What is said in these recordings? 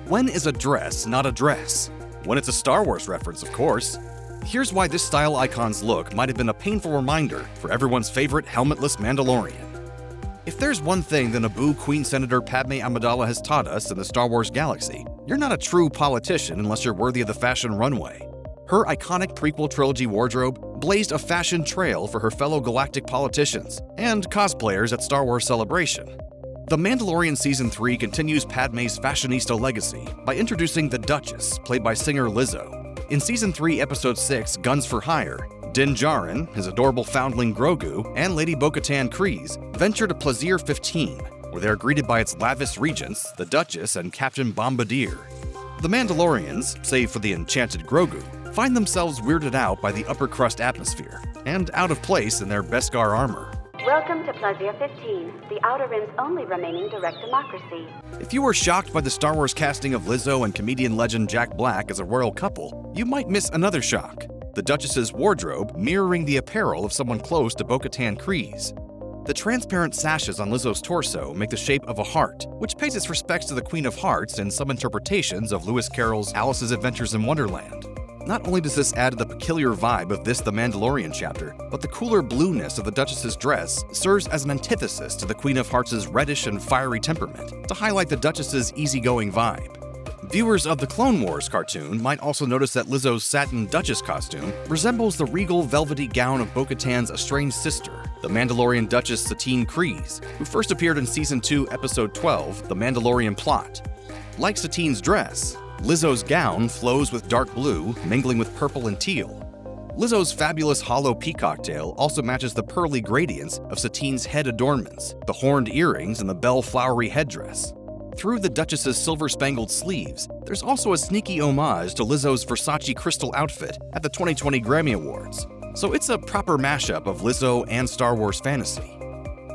When is a dress not a dress? When it's a Star Wars reference, of course. Here's why this style icon's look might have been a painful reminder for everyone's favorite helmetless Mandalorian. If there's one thing the Naboo Queen Senator Padme Amidala has taught us in the Star Wars galaxy, you're not a true politician unless you're worthy of the fashion runway. Her iconic prequel trilogy wardrobe blazed a fashion trail for her fellow galactic politicians and cosplayers at Star Wars Celebration. The Mandalorian Season 3 continues Padme's fashionista legacy by introducing the Duchess, played by singer Lizzo. In Season 3, Episode 6, Guns for Hire, Din Djarin, his adorable foundling Grogu, and Lady Bo-Katan Kryze venture to Plaisir 15, where they are greeted by its lavish regents, the Duchess and Captain Bombardier. The Mandalorians, save for the enchanted Grogu, find themselves weirded out by the upper crust atmosphere, and out of place in their Beskar armor. Welcome to Plaisir 15, the Outer Rim's only remaining direct democracy. If you were shocked by the Star Wars casting of Lizzo and comedian legend Jack Black as a royal couple, you might miss another shock: the Duchess's wardrobe mirroring the apparel of someone close to Bo-Katan Kryze. The transparent sashes on Lizzo's torso make the shape of a heart, which pays its respects to the Queen of Hearts in some interpretations of Lewis Carroll's Alice's Adventures in Wonderland. Not only does this add to the peculiar vibe of this The Mandalorian chapter, but the cooler blueness of the Duchess's dress serves as an antithesis to the Queen of Hearts' reddish and fiery temperament, to highlight the Duchess's easygoing vibe. Viewers of the Clone Wars cartoon might also notice that Lizzo's satin Duchess costume resembles the regal velvety gown of Bo-Katan's estranged sister, the Mandalorian Duchess Satine Kryze, who first appeared in Season 2, Episode 12, The Mandalorian Plot. Like Satine's dress, Lizzo's gown flows with dark blue, mingling with purple and teal. Lizzo's fabulous hollow peacock tail also matches the pearly gradients of Satine's head adornments, the horned earrings and the bell-flowery headdress. Through the Duchess's silver-spangled sleeves, there's also a sneaky homage to Lizzo's Versace crystal outfit at the 2020 Grammy Awards. So it's a proper mashup of Lizzo and Star Wars fantasy.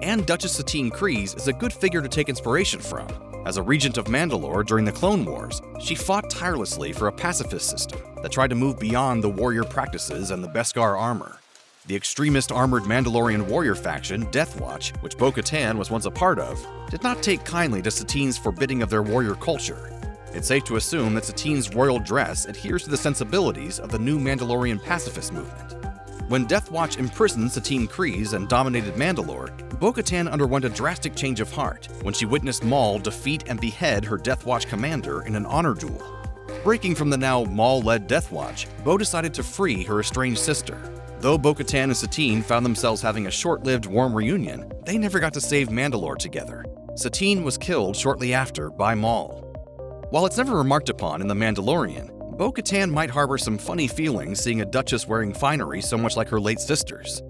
And Duchess Satine Kryze is a good figure to take inspiration from. As a regent of Mandalore during the Clone Wars, she fought tirelessly for a pacifist system that tried to move beyond the warrior practices and the Beskar armor. The extremist armored Mandalorian warrior faction, Death Watch, which Bo-Katan was once a part of, did not take kindly to Satine's forbidding of their warrior culture. It's safe to assume that Satine's royal dress adheres to the sensibilities of the new Mandalorian pacifist movement. When Death Watch imprisoned Satine Kryze and dominated Mandalore, Bo-Katan underwent a drastic change of heart when she witnessed Maul defeat and behead her Death Watch commander in an honor duel. Breaking from the now Maul-led Death Watch, Bo decided to free her estranged sister. Though Bo-Katan and Satine found themselves having a short-lived warm reunion, they never got to save Mandalore together. Satine was killed shortly after by Maul. While it's never remarked upon in The Mandalorian, Bo-Katan might harbor some funny feelings seeing a Duchess wearing finery so much like her late sisters.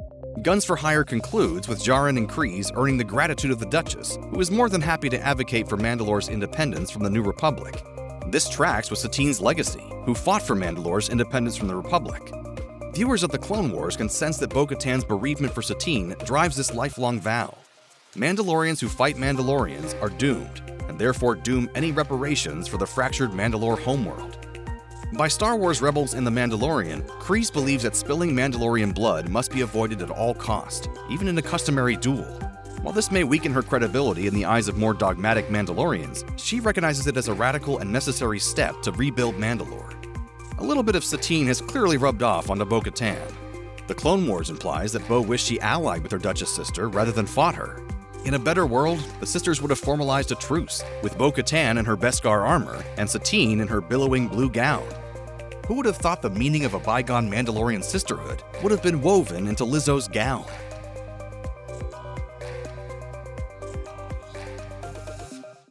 Guns for Hire concludes with Djarin and Kryze earning the gratitude of the Duchess, who is more than happy to advocate for Mandalore's independence from the New Republic. This tracks with Satine's legacy, who fought for Mandalore's independence from the Republic. Viewers of the Clone Wars can sense that Bo-Katan's bereavement for Satine drives this lifelong vow. Mandalorians who fight Mandalorians are doomed, and therefore doom any reparations for the fractured Mandalore homeworld. By Star Wars rebels in The Mandalorian, Kryze believes that spilling Mandalorian blood must be avoided at all cost, even in a customary duel. While this may weaken her credibility in the eyes of more dogmatic Mandalorians, she recognizes it as a radical and necessary step to rebuild Mandalore. A little bit of Satine has clearly rubbed off onto Bo-Katan. The Clone Wars implies that Bo wished she allied with her Duchess sister rather than fought her. In a better world, the sisters would have formalized a truce, with Bo-Katan in her Beskar armor and Satine in her billowing blue gown. Who would have thought the meaning of a bygone Mandalorian sisterhood would have been woven into Lizzo's gown?